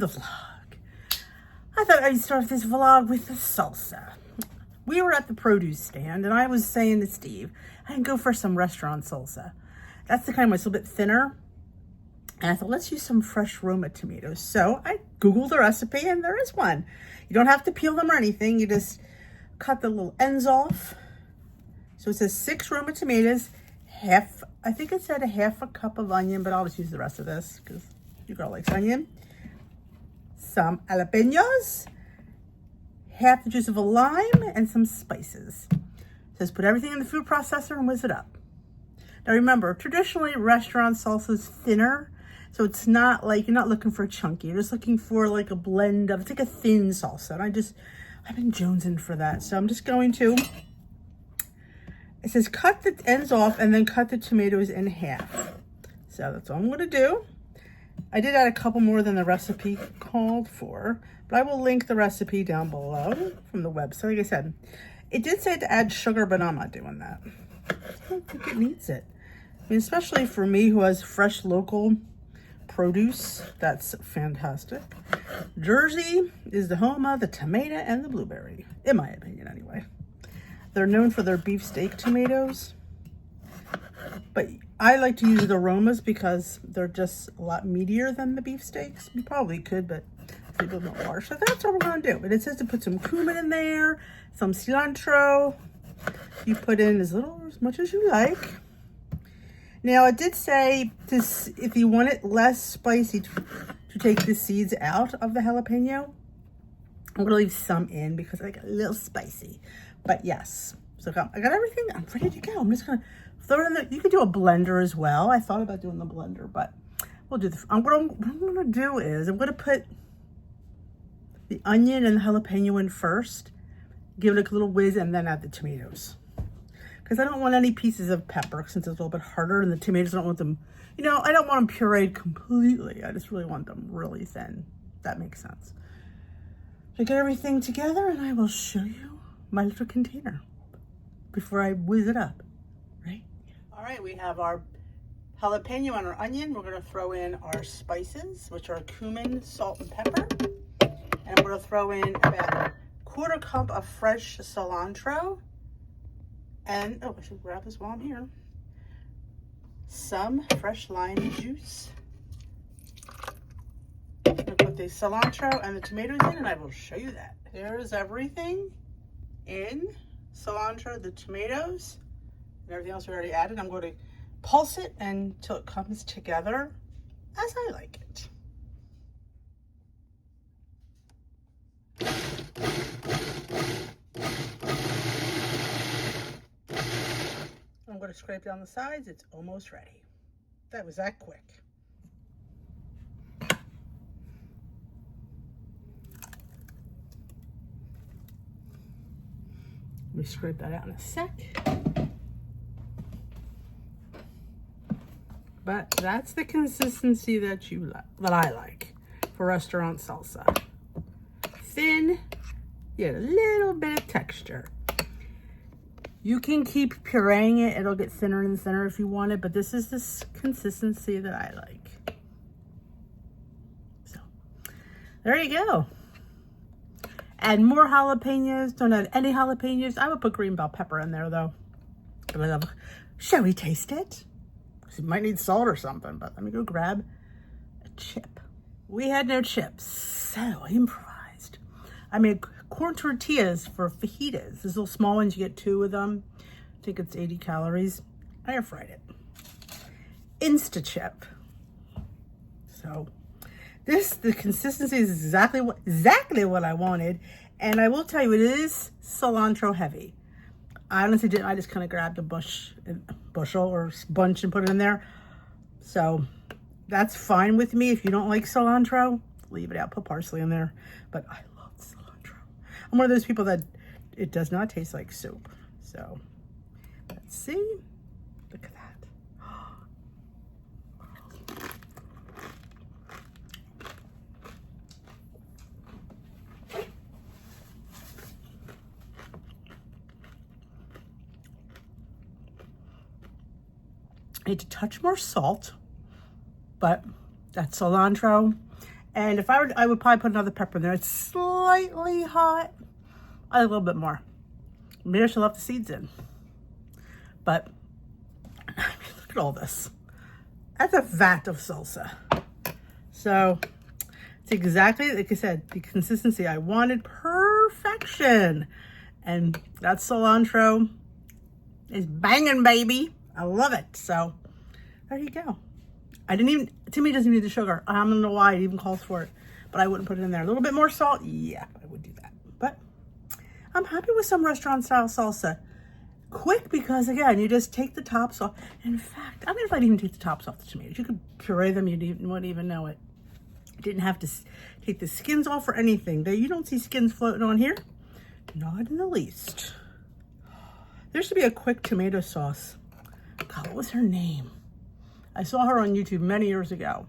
vlog. I thought I'd start this vlog with the salsa. We were at the produce stand and I was saying to Steve, I can go for some restaurant salsa. That's the kind that's a little bit thinner. And I thought, let's use some fresh Roma tomatoes. So I Googled the recipe and there is one. You don't have to peel them or anything. You just cut the little ends off. So it says 6 Roma tomatoes, I think it said a half a cup of onion, but I'll just use the rest of this because your girl likes onion. Some jalapenos, half the juice of a lime, and some spices. It says put everything in the food processor and whiz it up. Now remember, traditionally restaurant salsa is thinner, so it's not like, you're not looking for a chunky, you're just looking for like a blend of, it's like a thin salsa. And I've been jonesing for that. So I'm just going to, it says cut the ends off and then cut the tomatoes in half. So that's all I'm gonna do. I did add a couple more than the recipe called for, but I will link the recipe down below from the website. Like I said, it did say to add sugar, but I'm not doing that. I don't think it needs it. I mean, especially for me who has fresh local produce, that's fantastic. Jersey is the home of the tomato and the blueberry, in my opinion anyway. They're known for their beefsteak tomatoes, but I like to use the aromas because they're just a lot meatier than the beefsteaks. You probably could, but it's a little bit more. So that's what we're gonna do. But it says to put some cumin in there, some cilantro. You put in as much as you like. Now it did say this, if you want it less spicy, to take the seeds out of the jalapeno. I'm gonna leave some in because I got a little spicy. But yes, so I got everything. I'm ready to go. I'm just gonna throw it in there. You could do a blender as well. I thought about doing the blender, but we'll do what I'm gonna do is I'm gonna put the onion and the jalapeno in first, give it a little whiz, and then add the tomatoes. Because I don't want any pieces of pepper since it's a little bit harder, and the tomatoes, I don't want them, I don't want them pureed completely. I just really want them really thin. That makes sense. So get everything together and I will show you my little container before I whiz it up, right? All right, we have our jalapeno and our onion. We're gonna throw in our spices, which are cumin, salt, and pepper. And I'm gonna throw in about a 1/4 cup of fresh cilantro. And, I should grab this while I'm here. Some fresh lime juice. I'm gonna put the cilantro and the tomatoes in and I will show you that. There's everything in cilantro, the tomatoes, and everything else we already added. I'm going to pulse it until it comes together as I like it. I'm going to scrape down the sides. It's almost ready. That was that quick. Let me scrape that out in a sec. But that's the consistency that I like for restaurant salsa. Thin, yet a little bit of texture. You can keep pureeing it. It'll get thinner and thinner if you want it, but this is the consistency that I like. So, there you go. Add more jalapenos. Don't add any jalapenos. I would put green bell pepper in there though. Shall we taste it? You might need salt or something, but let me go grab a chip. We had no chips, so I improvised. I made corn tortillas for fajitas. These little small ones, you get 2 of them. I think it's 80 calories. I air fried it. Insta chip. So the consistency is exactly what I wanted. And I will tell you, it is cilantro heavy. I honestly didn't. I just kind of grabbed a bushel or bunch and put it in there. So that's fine with me. If you don't like cilantro, leave it out. Put parsley in there. But I love cilantro. I'm one of those people that it does not taste like soup. So let's see. Look at that. I need to touch more salt, but that's cilantro And if I would probably put another pepper in there. It's slightly hot. A little bit more. Maybe I should left the seeds in. But I mean, look at all this. That's a vat of salsa. So it's exactly, like I said, the consistency I wanted. Perfection. And that cilantro is banging, baby. I love it. So there you go. Timmy doesn't need the sugar. I don't know why it even calls for it, but I wouldn't put it in there. A little bit more salt. Yeah, I would do that. But I'm happy with some restaurant style salsa. Quick, because again, you just take the tops off. In fact, I don't know if I'd even take the tops off the tomatoes. You could puree them. You wouldn't even know it. You didn't have to take the skins off or anything. You don't see skins floating on here. Not in the least. There should be a quick tomato sauce. God, what was her name? I saw her on YouTube many years ago.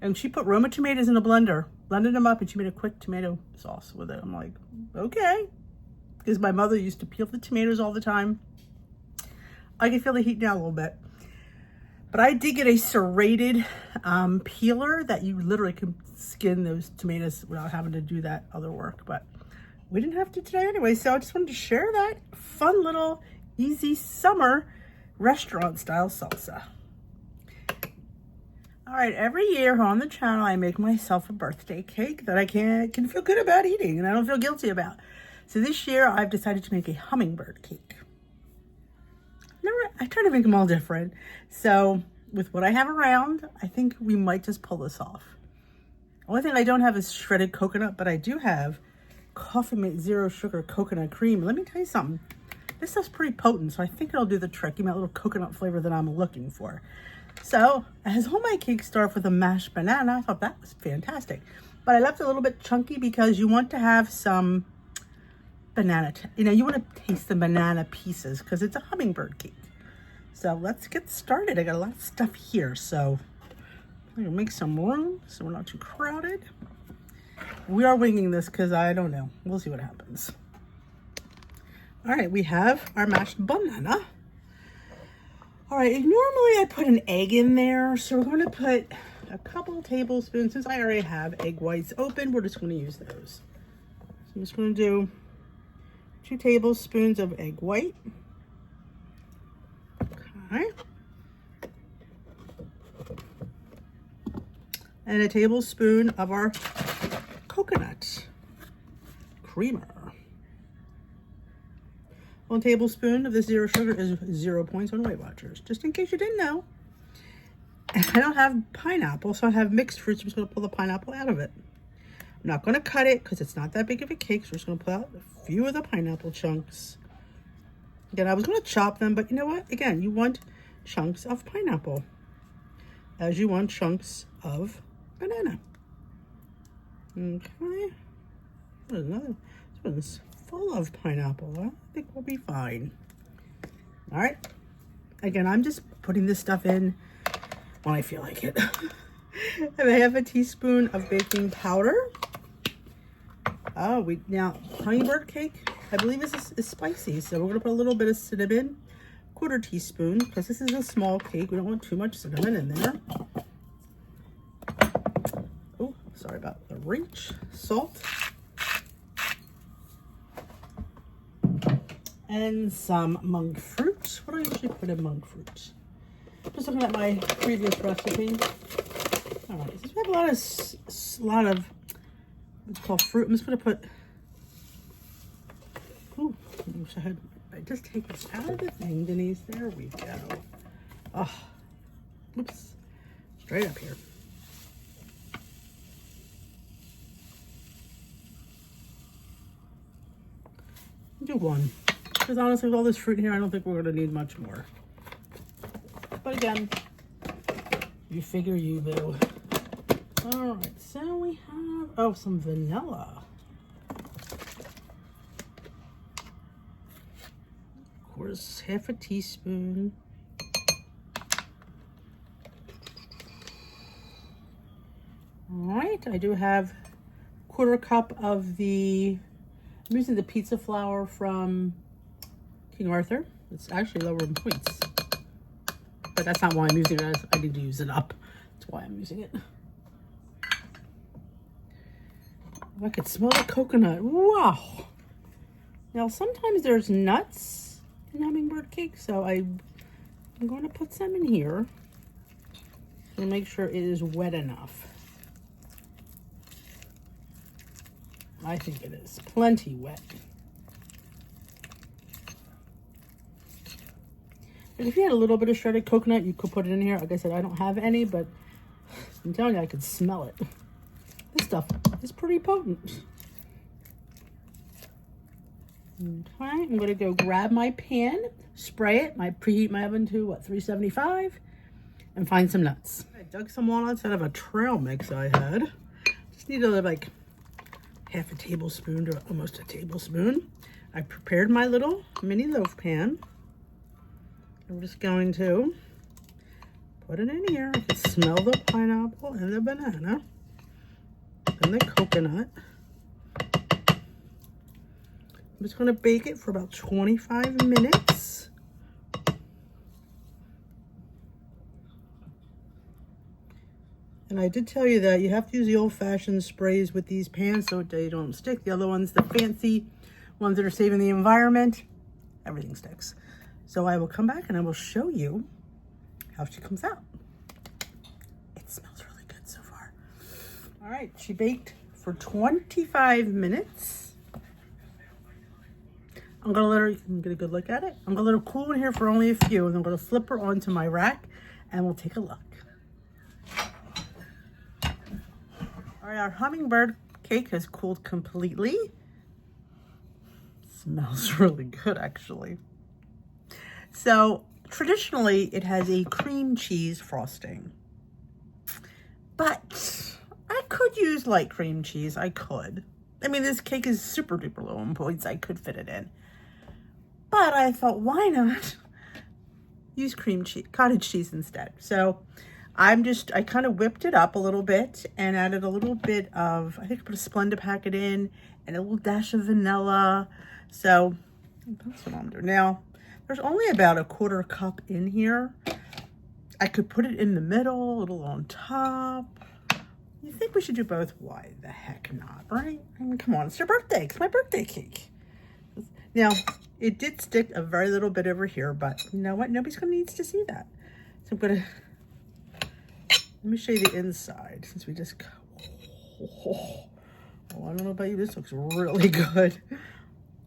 And she put Roma tomatoes in a blender, blended them up, and she made a quick tomato sauce with it. I'm like, okay. Because my mother used to peel the tomatoes all the time. I can feel the heat now a little bit. But I did get a serrated peeler that you literally can skin those tomatoes without having to do that other work. But we didn't have to today anyway, so I just wanted to share that fun little easy summer restaurant style salsa. All right, every year on the channel, I make myself a birthday cake that I can feel good about eating and I don't feel guilty about. So this year, I've decided to make a hummingbird cake. I try to make them all different. So with what I have around, I think we might just pull this off. The only thing I don't have is shredded coconut, but I do have Coffee Mate Zero Sugar Coconut Cream. Let me tell you something. This stuff's pretty potent, so I think it'll do the trick. Give me that little coconut flavor that I'm looking for. So, as all my cakes start with a mashed banana, I thought that was fantastic. But I left it a little bit chunky because you want to have some banana, you want to taste the banana pieces because it's a hummingbird cake. So let's get started. I got a lot of stuff here, so I'm gonna make some room so we're not too crowded. We are winging this because I don't know. We'll see what happens. All right, we have our mashed banana. All right, normally I put an egg in there, so we're going to put a couple tablespoons. Since I already have egg whites open, we're just going to use those. So I'm just going to do 2 tablespoons of egg white. Okay. And a tablespoon of our coconut creamer. 1 tablespoon of the zero sugar is 0 points on Weight Watchers, just in case you didn't know. And I don't have pineapple, so I have mixed fruits. I'm just going to pull the pineapple out of it. I'm not going to cut it because it's not that big of a cake, so we're just going to pull out a few of the pineapple chunks. Again, I was going to chop them, but you know what? Again, you want chunks of pineapple as you want chunks of banana. Okay. There's another. This one's full of pineapple. I think we'll be fine. All right. Again, I'm just putting this stuff in when I feel like it. I have a teaspoon of baking powder. Oh, now hummingbird cake, I believe is spicy, so we're gonna put a little bit of cinnamon, 1/4 teaspoon, because this is a small cake. We don't want too much cinnamon in there. Oh, sorry about the reach. Salt. And some monk fruit. What do I usually put in monk fruit? Just looking at my previous recipe. All right, since we have a lot of what's called fruit, I'm just going to put. Ooh, I wish I just take this out of the thing, Denise. There we go. Oh, oops, straight up here. Do 1. Because honestly, with all this fruit here, I don't think we're going to need much more. But again, you figure you do. All right, so we have, some vanilla. Of course, 1/2 teaspoon. All right, I do have 1/4 cup of I'm using the pizza flour from King Arthur. It's actually lower in points, but that's not why I'm using it. I need to use it up. That's why I'm using it. I could smell the coconut. Wow. Now, sometimes there's nuts in hummingbird cake, so I'm going to put some in here and make sure it is wet enough. I think it is plenty wet. And if you had a little bit of shredded coconut, you could put it in here. Like I said, I don't have any, but I'm telling you, I could smell it. This stuff is pretty potent. Okay, I'm going to go grab my pan, spray it, preheat my oven to, 375, and find some nuts. I dug some walnuts out of a trail mix I had. Just needed like half a tablespoon to almost a tablespoon. I prepared my little mini loaf pan. I'm just going to put it in here. I can smell the pineapple and the banana and the coconut. I'm just going to bake it for about 25 minutes. And I did tell you that you have to use the old-fashioned sprays with these pans so they don't stick. The other ones, the fancy ones that are saving the environment, everything sticks. So I will come back and I will show you how she comes out. It smells really good so far. All right, she baked for 25 minutes. I'm gonna let her, you can get a good look at it. I'm gonna let her cool in here for only a few, and I'm gonna flip her onto my rack and we'll take a look. All right, our hummingbird cake has cooled completely. Smells really good, actually. So traditionally it has a cream cheese frosting, but I could use light cream cheese. I could. I mean, this cake is super duper low in points. I could fit it in, but I thought, why not use cream cheese, cottage cheese instead? So I kind of whipped it up a little bit and added a little bit of, I think I put a Splenda packet in and a little dash of vanilla. So that's what I'm doing now. There's only about a 1/4 cup in here. I could put it in the middle, a little on top. You think we should do both? Why the heck not, right? I mean, come on, it's your birthday. It's my birthday cake. Now, it did stick a very little bit over here, but you know what? Nobody's gonna need to see that. So I'm gonna, let me show you the inside since we just, oh, I don't know about you, this looks really good.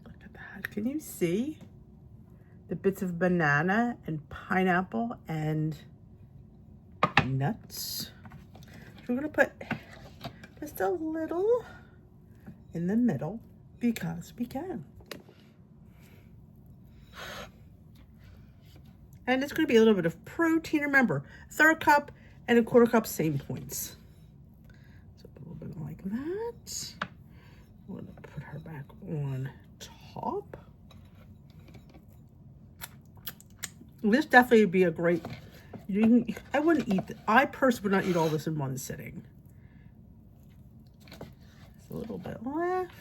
Look at that, can you see? The bits of banana and pineapple and nuts. So we're gonna put just a little in the middle because we can. And it's gonna be a little bit of protein. Remember, 1/3 cup and a 1/4 cup, same points. So a little bit like that. I'm gonna put her back on top. This definitely would be a great, I wouldn't eat, I personally would not eat all this in one sitting. Just a little bit left.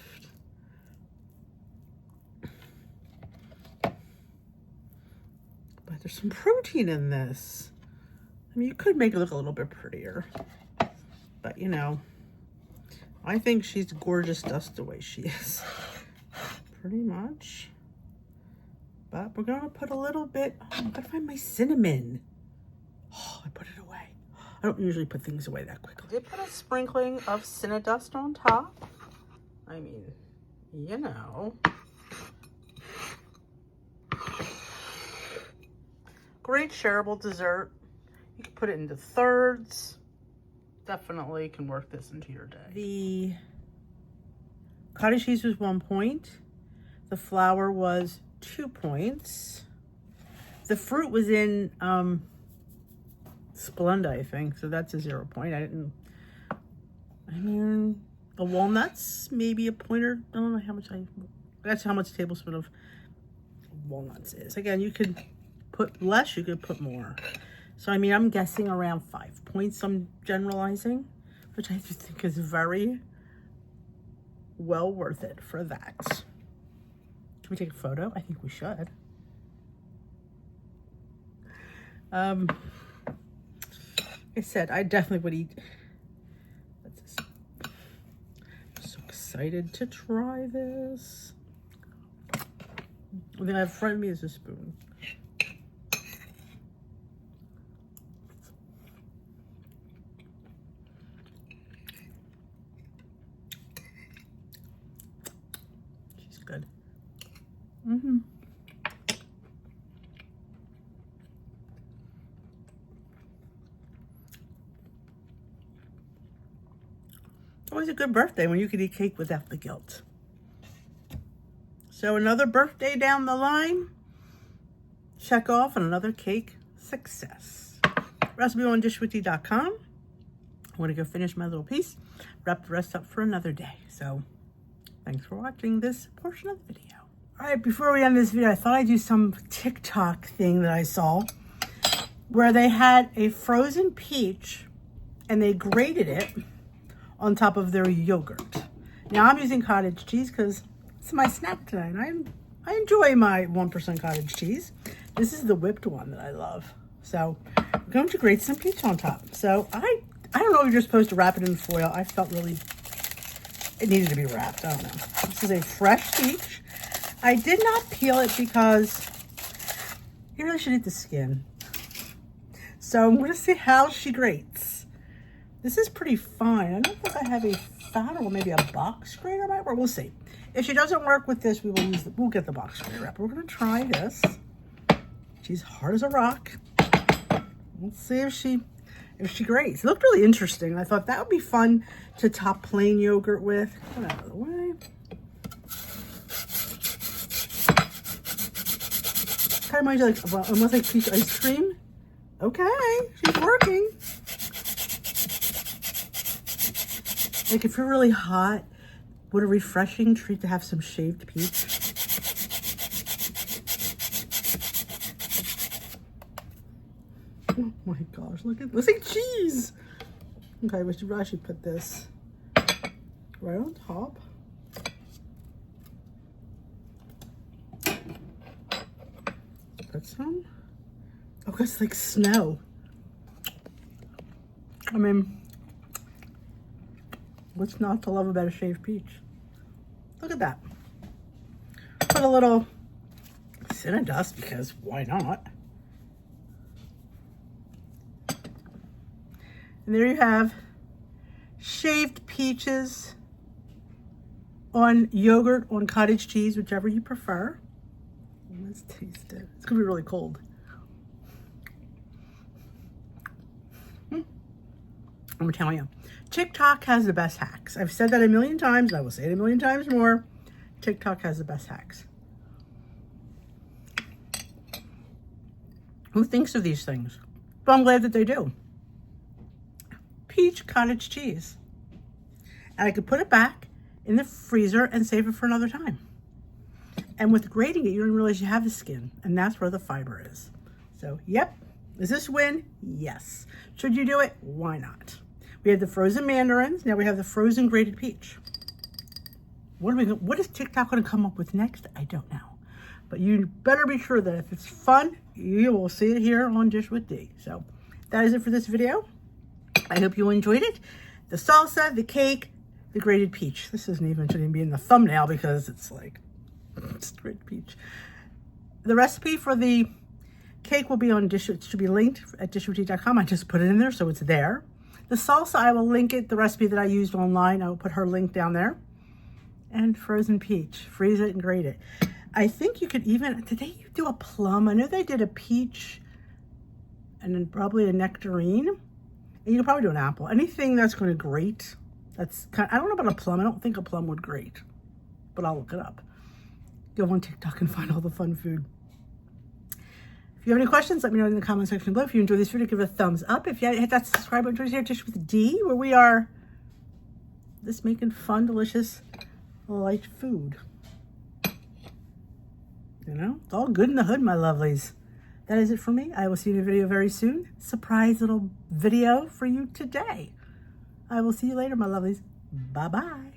But there's some protein in this. I mean, you could make it look a little bit prettier. But you know, I think she's gorgeous just the way she is. Pretty much. But we're gonna put a little bit, oh, I'm gonna find my cinnamon. Oh, I put it away. I don't usually put things away that quickly. I did put a sprinkling of cinnadust on top. I mean, you know. Great shareable dessert. You can put it into thirds. Definitely can work this into your day. The cottage cheese was 1 point. The flour was 2 points. The fruit was in Splenda, I think, so that's a 0 point. I mean, the walnuts, maybe a pointer. I don't know how much that's how much a tablespoon of walnuts is. Again, you could put less, you could put more. So, I mean, I'm guessing around 5 points, I'm generalizing, which I just think is very well worth it for that. Should we take a photo? I think we should. Like I said, I definitely would eat. What's this? I'm so excited to try this. I think I have friend me as a spoon. She's good. Mm-hmm. Always a good birthday when you can eat cake without the guilt. So another birthday down the line. Check off on another cake success. Recipe on dishwithd.com. I want to go finish my little piece. Wrap the rest up for another day. So thanks for watching this portion of the video. All right, before we end this video, I thought I'd do some TikTok thing that I saw where they had a frozen peach and they grated it on top of their yogurt. Now I'm using cottage cheese because it's my snack today, and I enjoy my 1% cottage cheese. This is the whipped one that I love. So I'm going to grate some peach on top. So I don't know if you're supposed to wrap it in foil. I felt really it needed to be wrapped. I don't know. This is a fresh peach. I did not peel it because you really should eat the skin. So I'm going to see how she grates. This is pretty fine. I don't think I have a fat or maybe a box grater might work. We'll see. If she doesn't work with this, we'll get the box grater wrap. We're gonna try this. She's hard as a rock. Let's see if she grates. It looked really interesting. I thought that would be fun to top plain yogurt with. Get out of the way. Kind of reminds you like almost like peach ice cream. Okay, she's working. Like if you're really hot, what a refreshing treat to have some shaved peach. Oh my gosh, look at this, like cheese. Okay, we should actually put this right on top. Put some. Oh, it's like snow. I mean, what's not to love about a shaved peach? Look at that. Put a little cinnamon dust because why not? And there you have shaved peaches on yogurt, on cottage cheese, whichever you prefer. Let's taste it. It's gonna be really cold. I'm telling you, TikTok has the best hacks. I've said that a million times, and I will say it a million times more. TikTok has the best hacks. Who thinks of these things? But I'm glad that they do. Peach cottage cheese. And I could put it back in the freezer and save it for another time. And with grating it, you don't realize you have the skin, and that's where the fiber is. So, yep. Is this win? Yes. Should you do it? Why not? We have the frozen mandarins. Now we have the frozen grated peach. What is TikTok going to come up with next? I don't know. But you better be sure that if it's fun, you will see it here on Dish with D. So that is it for this video. I hope you enjoyed it. The salsa, the cake, the grated peach. This shouldn't even be in the thumbnail because it's like, it's grated peach. The recipe for the cake will be on Dish. It should be linked at dishwithd.com. I just put it in there, so it's there. The salsa, I will link it, the recipe that I used online. I will put her link down there. And frozen peach. Freeze it and grate it. I think you could even, did they do a plum? I know they did a peach and then probably a nectarine. And you could probably do an apple. Anything that's going to grate. That's kind of, I don't know about a plum. I don't think a plum would grate. But I'll look it up. Go on TikTok and find all the fun food. If you have any questions, let me know in the comment section below. If you enjoyed this video, give it a thumbs up. If you hit that subscribe button, join us here at Dish with D, where we are just making fun, delicious, light food. You know, it's all good in the hood, my lovelies. That is it for me. I will see you in a video very soon. Surprise little video for you today. I will see you later, my lovelies. Bye-bye.